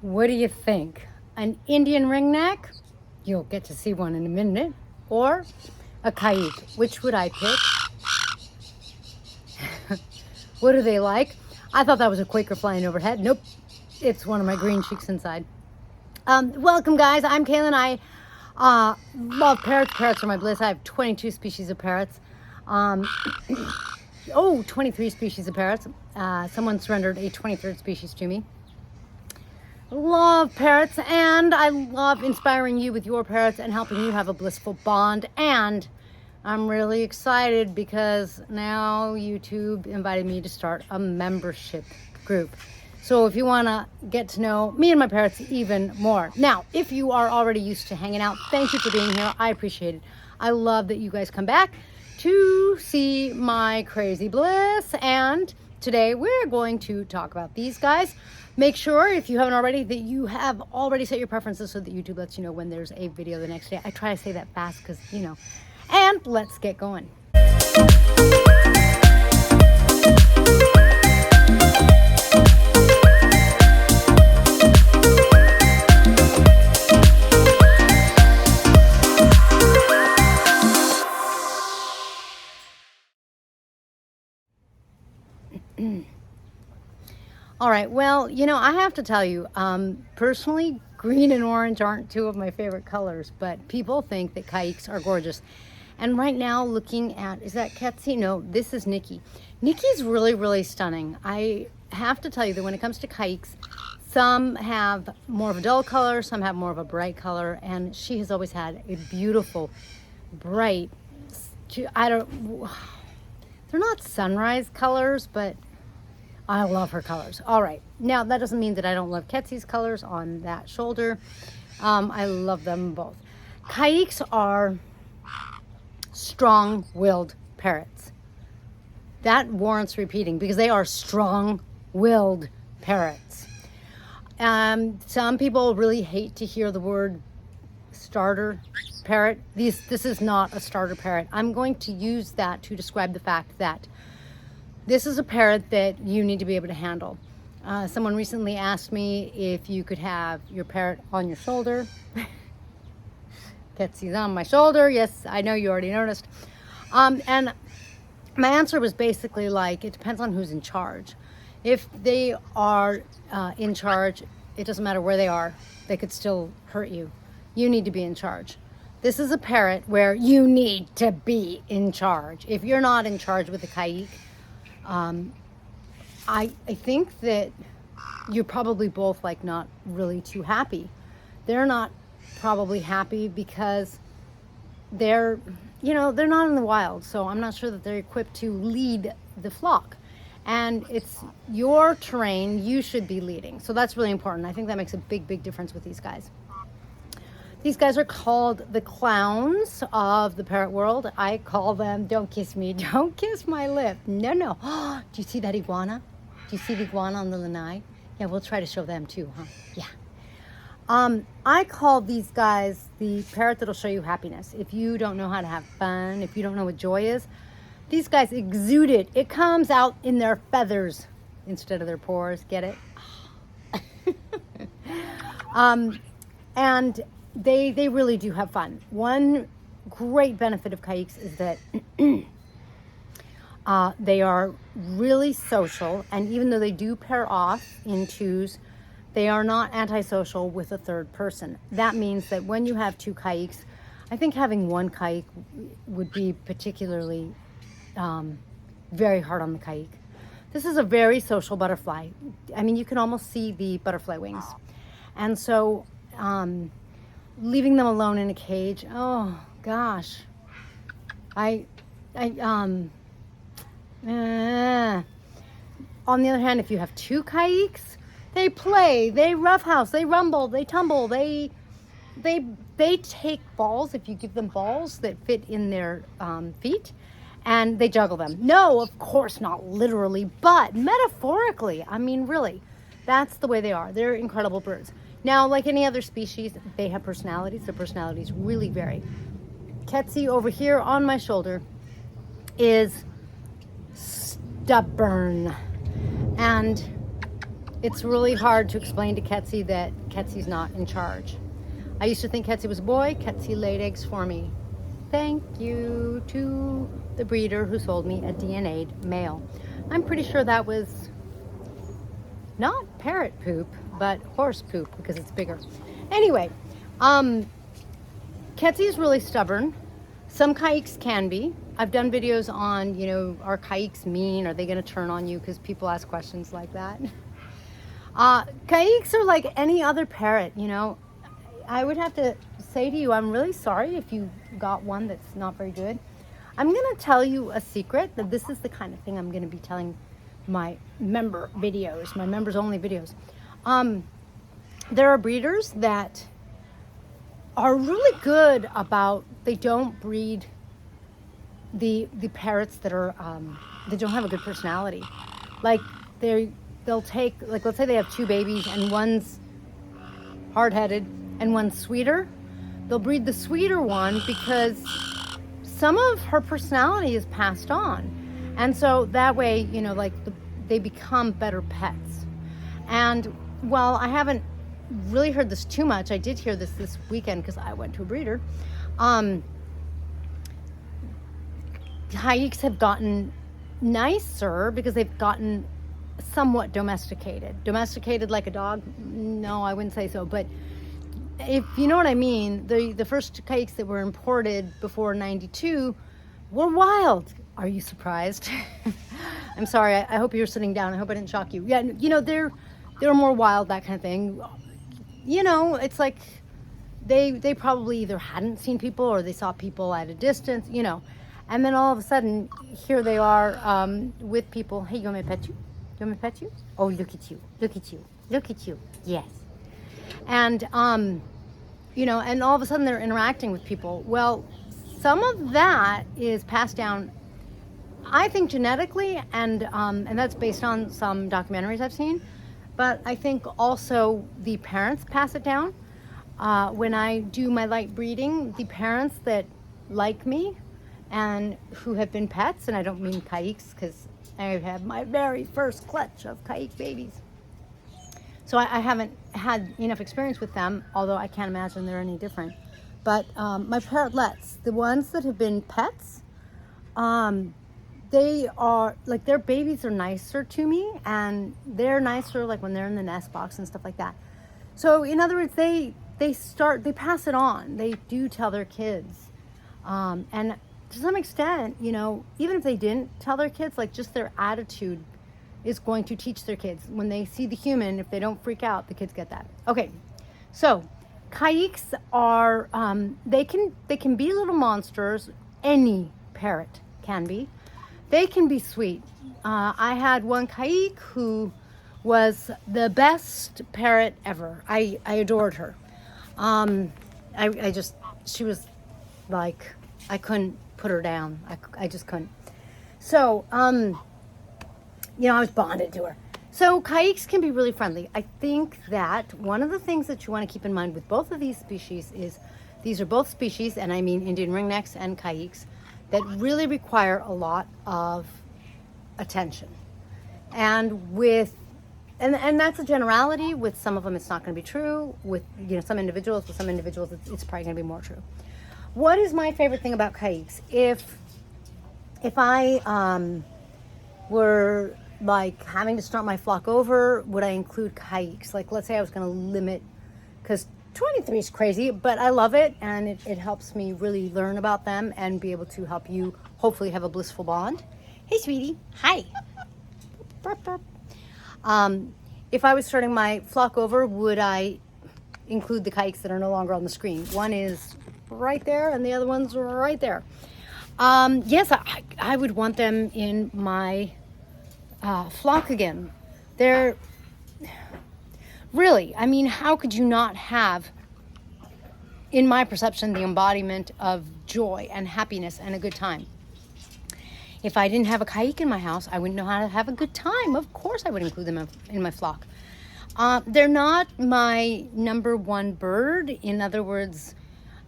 What do you think? An Indian ringneck? You'll get to see one in a minute. Or a Caique? Which would I pick? What do they like? I thought that was a Quaker flying overhead. Nope. It's one of my green cheeks inside. Welcome, guys. I'm Kaylin. I love parrots. Parrots are my bliss. I have 22 species of parrots. 23 species of parrots. Someone surrendered a 23rd species to me. Love parrots, and I love inspiring you with your parrots and helping you have a blissful bond. And I'm really excited because now YouTube invited me to start a membership group. So if you want to get to know me and my parrots even more. Now, if you are already used to hanging out, thank you for being here. I appreciate it. I love that you guys come back to see my crazy bliss. And today we're going to talk about these guys. Make sure, if you haven't already, that you have already set your preferences so that YouTube lets you know when there's a video the next day. I try to say that fast because, you know. And let's get going. All right, well, you know, I have to tell you, personally, green and orange aren't two of my favorite colors, but people think that Caiques are gorgeous. And right now, looking at, is that Ketsi? No, this is Nikki. Nikki's really, really stunning. I have to tell you that when it comes to Caiques, some have more of a dull color, some have more of a bright color, and she has always had a beautiful, bright, they're not sunrise colors, but I love her colors. All right. Now, that doesn't mean that I don't love Ketsi's colors on that shoulder. I love them both. Caiques are strong-willed parrots. That warrants repeating because they are strong-willed parrots. Some people really hate to hear the word starter parrot. This is not a starter parrot. I'm going to use that to describe the fact that this is a parrot that you need to be able to handle. Someone recently asked me if you could have your parrot on your shoulder. Ketsi's on my shoulder. Yes, I know you already noticed. And my answer was basically like, it depends on who's in charge. If they are in charge, it doesn't matter where they are. They could still hurt you. You need to be in charge. This is a parrot where you need to be in charge. If you're not in charge with a Caique, I think that you're probably both like not really too happy. They're not probably happy because they're not in the wild. So I'm not sure that they're equipped to lead the flock. And it's your terrain, you should be leading. So that's really important. I think that makes a big, big difference with these guys. These guys are called the clowns of the parrot world. I call them, don't kiss me, don't kiss my lip. No. Do you see that iguana? Do you see the iguana on the lanai? Yeah, we'll try to show them too, huh? Yeah. I call these guys the parrot that'll show you happiness. If you don't know how to have fun, if you don't know what joy is, these guys exude it. It comes out in their feathers instead of their pores. Get it? And they really do have fun. One great benefit of Caiques is that they are really social, and even though they do pair off in twos, they are not antisocial with a third person. That means that when you have two Caiques, I think having one Caique would be particularly very hard on the Caique. This is a very social butterfly. I mean, you can almost see the butterfly wings. And so leaving them alone in a cage, oh gosh. On the other hand, if you have two Caiques, they play, they roughhouse, they rumble, they tumble, they take balls, if you give them balls that fit in their feet, and they juggle them. No, of course not literally, but metaphorically. I mean, really, that's the way they are. They're incredible birds. Now, like any other species, they have personalities. Their personalities really vary. Ketsi over here on my shoulder is stubborn, and it's really hard to explain to Ketsie that Ketsie's not in charge. I used to think Ketsie was a boy. Ketsie laid eggs for me. Thank you to the breeder who sold me a DNA'd male. I'm pretty sure that was not parrot poop, but horse poop because it's bigger. Anyway, Ketsie is really stubborn. Some Caiques can be. I've done videos on, you know, are Caiques mean? Are they going to turn on you? Because people ask questions like that. Caiques are like any other parrot, you know. I would have to say to you, I'm really sorry if you got one that's not very good. I'm going to tell you a secret, that this is the kind of thing I'm going to be telling my member videos, my members only videos. There are breeders that are really good about, they don't breed the parrots that are that don't have a good personality. Like they'll take, like, let's say they have two babies and one's hard-headed and one's sweeter. They'll breed the sweeter one because some of her personality is passed on, and so that way, you know, like they become better pets. And while I haven't really heard this too much, I did hear this weekend because I went to a breeder. Caiques have gotten nicer because they've gotten somewhat domesticated. Domesticated like a dog? No, I wouldn't say so. But if you know what I mean, the first Caiques that were imported before '92 were wild. Are you surprised? I'm sorry. I hope you're sitting down. I hope I didn't shock you. Yeah, you know, they're more wild, that kind of thing. You know, it's like they probably either hadn't seen people or they saw people at a distance, you know. And then all of a sudden, here they are with people. Hey, you want me to pet you? You want me to pet you? Oh, look at you. Look at you. Look at you. Yes. And, you know, and all of a sudden they're interacting with people. Well, some of that is passed down, I think, genetically, and that's based on some documentaries I've seen. But I think also the parents pass it down. When I do my light breeding, the parents that like me and who have been pets, and I don't mean Caiques because I have my very first clutch of Caique babies. So I haven't had enough experience with them, although I can't imagine they're any different. But my parrotlets, the ones that have been pets, they are, like, their babies are nicer to me, and they're nicer like when they're in the nest box and stuff like that. So in other words, they pass it on. They do tell their kids. And to some extent, you know, even if they didn't tell their kids, like, just their attitude is going to teach their kids. When they see the human, if they don't freak out, the kids get that. Okay, so Caiques are, they can be little monsters. Any parrot can be. They can be sweet. I had one Caique who was the best parrot ever. I adored her. She was like, I couldn't put her down. I just couldn't. So, you know, I was bonded to her. So Caiques can be really friendly. I think that one of the things that you want to keep in mind with both of these species is these are both species, and I mean Indian ringnecks and Caiques, that really require a lot of attention. And that's a generality. With some of them, it's not going to be true. With, you know, some individuals, it's probably going to be more true. What is my favorite thing about Caiques? If I were like having to start my flock over, would I include Caiques? Like, let's say I was going to limit, because 23 is crazy, but I love it, and it helps me really learn about them and be able to help you hopefully have a blissful bond. Hey, sweetie. Hi. Burp, burp. If I was starting my flock over, would I include the Caiques that are no longer on the screen? One is right there, and the other one's right there. Yes, I would want them in my flock again. They're really, I mean, how could you not have, in my perception, the embodiment of joy and happiness and a good time? If I didn't have a Caique in my house, I wouldn't know how to have a good time. Of course I would include them in my flock. They're not my number one bird. In other words,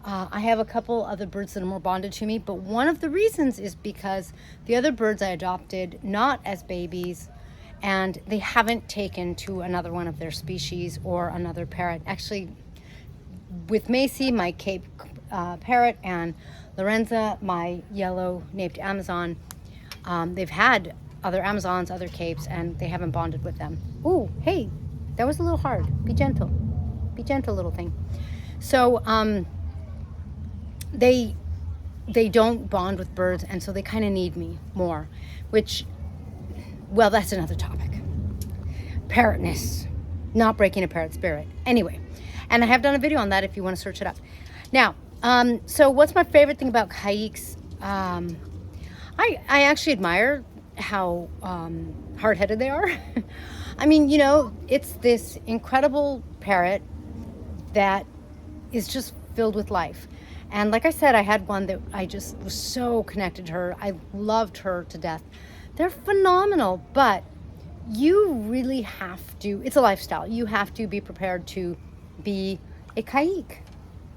I have a couple other birds that are more bonded to me, but one of the reasons is because the other birds I adopted not as babies, and they haven't taken to another one of their species or another parrot. Actually, with Macy, my Cape parrot, and Lorenza, my yellow naped Amazon, they've had other Amazons, other Capes, and they haven't bonded with them. Ooh, hey, that was a little hard. Be gentle. Be gentle, little thing. So they don't bond with birds, and so they kind of need me more, which, well, that's another topic. Parrotness, not breaking a parrot spirit. Anyway, and I have done a video on that if you want to search it up. Now, so what's my favorite thing about Caiques? I actually admire how hard-headed they are. I mean, you know, it's this incredible parrot that is just filled with life. And like I said, I had one that I just was so connected to her. I loved her to death. They're phenomenal, but you really have to, it's a lifestyle. You have to be prepared to be a Caique.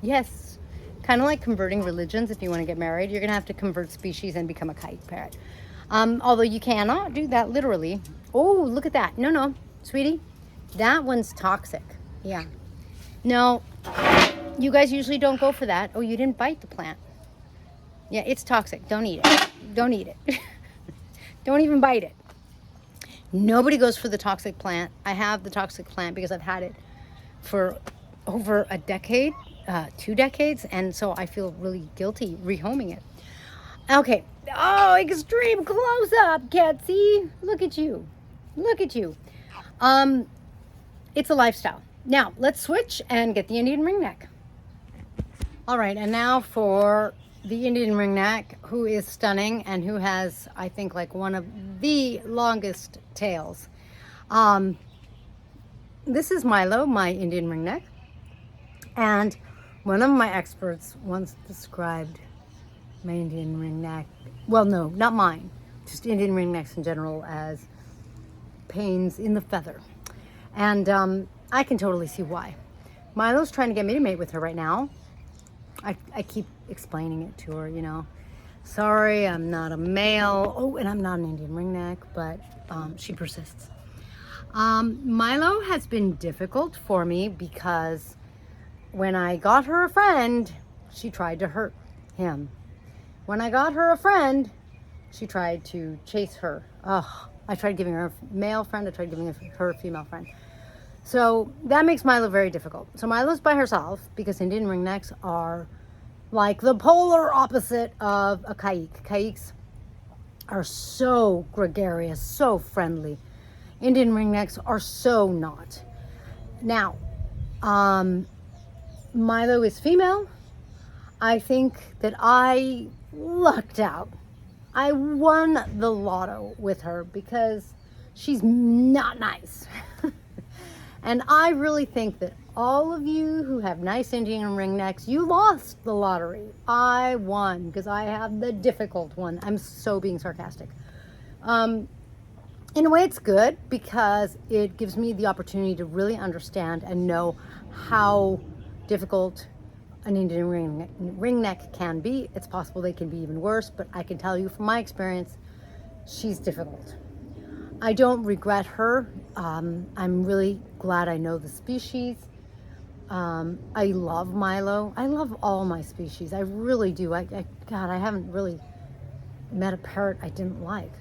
Yes. Kind of like converting religions. If you want to get married, you're going to have to convert species and become a Caique parrot. Although you cannot do that literally. Oh, look at that. No, sweetie. That one's toxic. Yeah. No, you guys usually don't go for that. Oh, you didn't bite the plant. Yeah, it's toxic. Don't eat it. Don't eat it. Don't even bite it. Nobody goes for the toxic plant. I have the toxic plant because I've had it for over a decade, 2 decades, and so I feel really guilty rehoming it. Okay. Oh, extreme close-up, Ketsy. Look at you. Look at you. It's a lifestyle. Now, let's switch and get the Indian ringneck. All right, and now for the Indian ringneck, who is stunning and who has, I think, like one of the longest tails. This is Milo, my Indian ringneck. And one of my experts once described my Indian ringneck, well, no, not mine, just Indian ringnecks in general, as pains in the feather. And I can totally see why. Milo's trying to get me to mate with her right now. I keep explaining it to her, you know. Sorry, I'm not a male. Oh, and I'm not an Indian ringneck, but she persists. Milo has been difficult for me because when I got her a friend, she tried to hurt him. When I got her a friend, she tried to chase her. Oh, I tried giving her a male friend. I tried giving her a female friend. So that makes Milo very difficult. So Milo's by herself because Indian ringnecks are like the polar opposite of a Caique. Caiques are so gregarious, so friendly. Indian ringnecks are so not. Now, Milo is female. I think that I lucked out. I won the lotto with her because she's not nice. And I really think that all of you who have nice Indian ringnecks, you lost the lottery. I won because I have the difficult one. I'm so being sarcastic. In a way, it's good because it gives me the opportunity to really understand and know how difficult an Indian ringneck can be. It's possible they can be even worse, but I can tell you from my experience, she's difficult. I don't regret her. I'm really glad I know the species. I love Milo. I love all my species. I really do. God, I haven't really met a parrot I didn't like,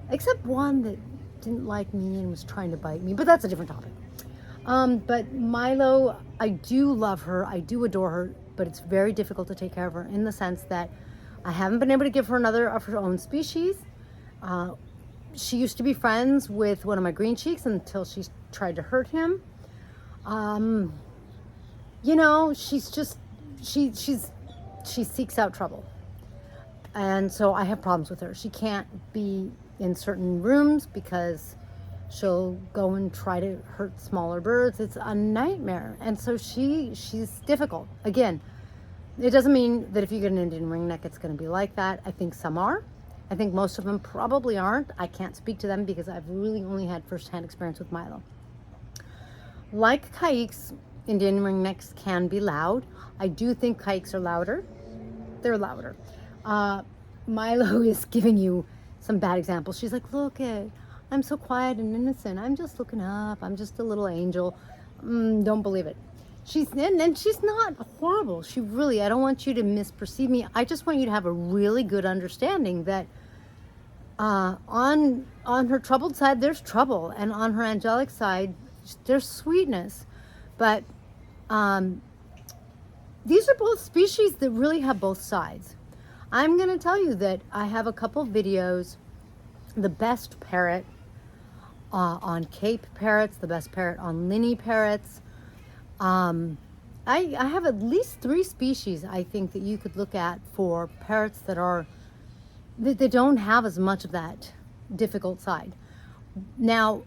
except one that didn't like me and was trying to bite me, but that's a different topic. But Milo, I do love her. I do adore her, but it's very difficult to take care of her in the sense that I haven't been able to give her another of her own species. She used to be friends with one of my green cheeks until she tried to hurt him. You know, she's just, she seeks out trouble. And so I have problems with her. She can't be in certain rooms because she'll go and try to hurt smaller birds. It's a nightmare. And so she's difficult. Again, it doesn't mean that if you get an Indian ringneck, it's going to be like that. I think some are. I think most of them probably aren't. I can't speak to them because I've really only had firsthand experience with Milo. Like Caiques, Indian ringnecks can be loud. I do think Caiques are louder. They're louder. Milo is giving you some bad examples. She's like, look at, I'm so quiet and innocent. I'm just looking up. I'm just a little angel. Don't believe it. And she's not horrible. She really, I don't want you to misperceive me. I just want you to have a really good understanding that on her troubled side, there's trouble. And on her angelic side, there's sweetness. But these are both species that really have both sides. I'm going to tell you that I have a couple videos, the best parrot on Cape parrots, the best parrot on Linny parrots. I have at least 3 species I think that you could look at for parrots that don't have as much of that difficult side. Now,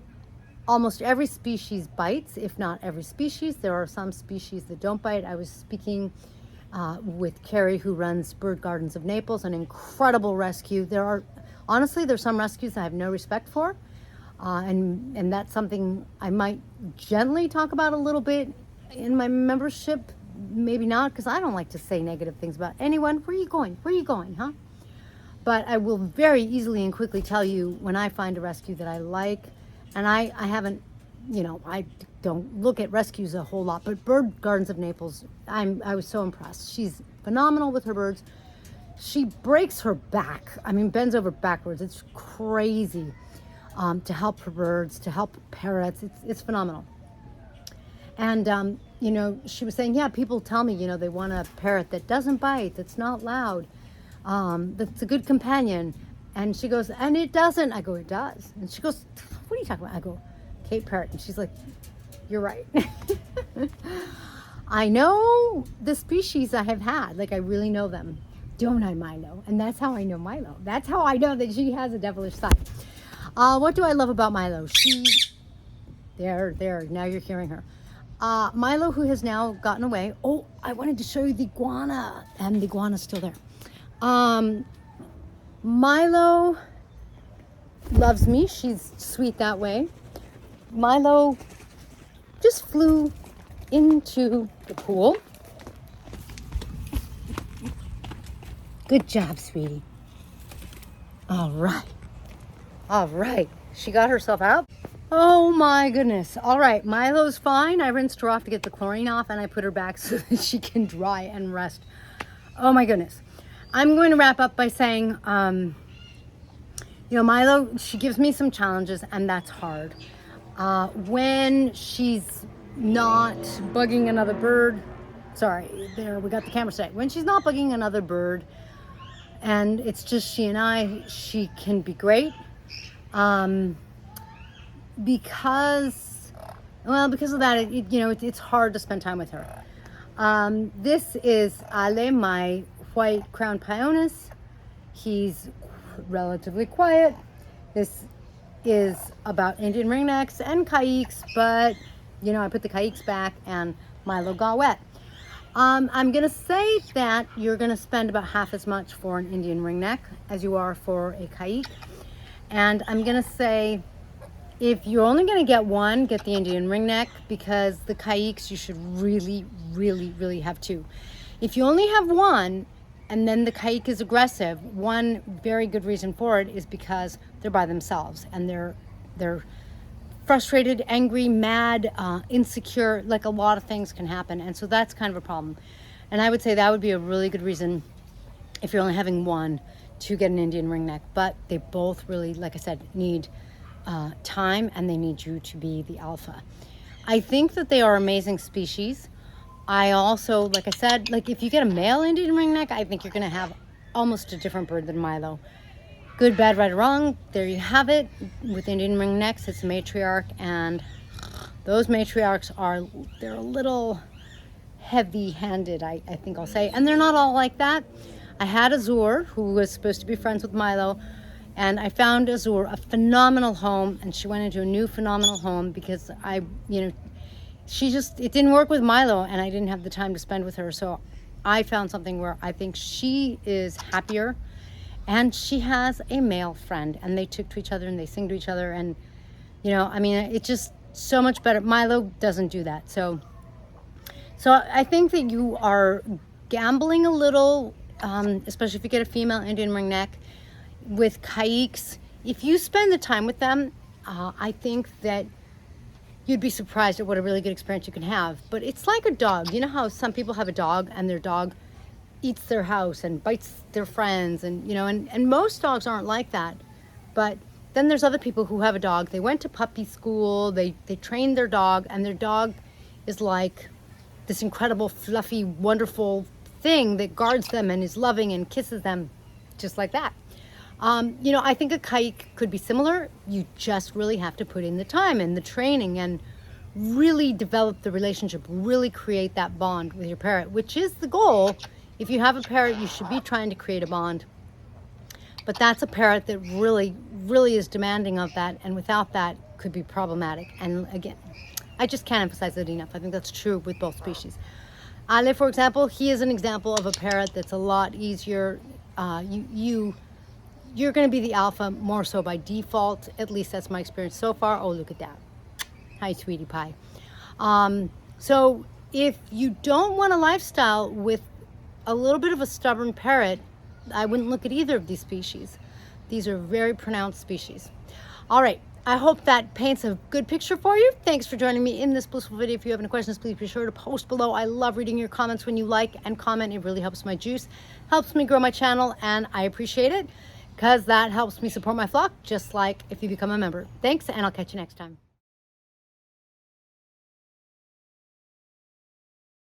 almost every species bites, if not every species. There are some species that don't bite. I was speaking with Carrie, who runs Bird Gardens of Naples, an incredible rescue. Honestly, there's some rescues I have no respect for, and that's something I might gently talk about a little bit in my membership. Maybe not, because I don't like to say negative things about anyone. Where are you going? Where are you going, huh? But I will very easily and quickly tell you when I find a rescue that I like. And I haven't, I don't look at rescues a whole lot, but Bird Gardens of Naples, I was so impressed. She's phenomenal with her birds. She breaks her back. I mean, bends over backwards. It's crazy to help her birds, to help parrots. It's phenomenal. And, she was saying, yeah, people tell me, they want a parrot that doesn't bite, that's not loud, that's a good companion. And she goes, and it doesn't. I go, it does. And she goes, what are you talking about? I go, Cape Parrot. And she's like, you're right. I know the species I have had. Like, I really know them. Don't I, Milo? And that's how I know Milo. That's how I know that she has a devilish side. What do I love about Milo? There, now you're hearing her. Milo, who has now gotten away. Oh, I wanted to show you the iguana. And the iguana's still there. Milo loves me. She's sweet that way. Milo just flew into the pool. Good job, sweetie. All right. She got herself out. Oh my goodness. All right, Milo's fine. I rinsed her off to get the chlorine off, and I put her back so that she can dry and rest. Oh my goodness. I'm going to wrap up by saying, Milo, she gives me some challenges, and that's hard. When she's not bugging another bird, sorry, there, we got the camera set. When she's not bugging another bird, and it's just she and I, she can be great. Because of that, it's hard to spend time with her. This is Ale, my white crowned Pioneus. He's relatively quiet. This is about Indian Ringnecks and Caiques, but I put the Caiques back and Milo got wet. I'm gonna say that you're gonna spend about half as much for an Indian Ringneck as you are for a Caique. And I'm gonna say, if you're only gonna get one, get the Indian Ringneck, because the Caiques you should really, really, really have 2. If you only have one, and then the Caique is aggressive, one very good reason for it is because they're by themselves and they're frustrated, angry, mad, insecure. Like, a lot of things can happen, and so that's kind of a problem. And I would say that would be a really good reason, if you're only having one, to get an Indian Ringneck. But they both really, like I said, need time, and they need you to be the alpha. I think that they are amazing species. I also, like I said, if you get a male Indian Ringneck, I think you're going to have almost a different bird than Milo. Good, bad, right, or wrong, there you have it. With Indian Ringnecks, it's a matriarch, and those matriarchs they're a little heavy-handed, I think I'll say. And they're not all like that. I had Azure, who was supposed to be friends with Milo, and I found Azure a phenomenal home, and she went into a new phenomenal home because it didn't work with Milo, and I didn't have the time to spend with her. So I found something where I think she is happier, and she has a male friend, and they took to each other and they sing to each other, and it's just so much better. Milo doesn't do that. So I think that you are gambling a little, especially if you get a female Indian Ringneck. With Caiques, if you spend the time with them, I think that you'd be surprised at what a really good experience you can have. But it's like a dog. You know how some people have a dog and their dog eats their house and bites their friends, and and most dogs aren't like that. But then there's other people who have a dog. They went to puppy school, they trained their dog, and their dog is like this incredible, fluffy, wonderful thing that guards them and is loving and kisses them just like that. I think a Caique could be similar. You just really have to put in the time and the training and really develop the relationship, really create that bond with your parrot, which is the goal. If you have a parrot, you should be trying to create a bond. But that's a parrot that really, really is demanding of that, and without that could be problematic. And again, I just can't emphasize it enough. I think that's true with both species. Ale, for example, he is an example of a parrot that's a lot easier. You're going to be the alpha more so by default. At least that's my experience so far. Oh, look at that. Hi, sweetie pie. So if you don't want a lifestyle with a little bit of a stubborn parrot, I wouldn't look at either of these species. These are very pronounced species. All right. I hope that paints a good picture for you. Thanks for joining me in this blissful video. If you have any questions, please be sure to post below. I love reading your comments when you like and comment. It really helps my juice, helps me grow my channel, and I appreciate it because that helps me support my flock, just like if you become a member. Thanks, and I'll catch you next time.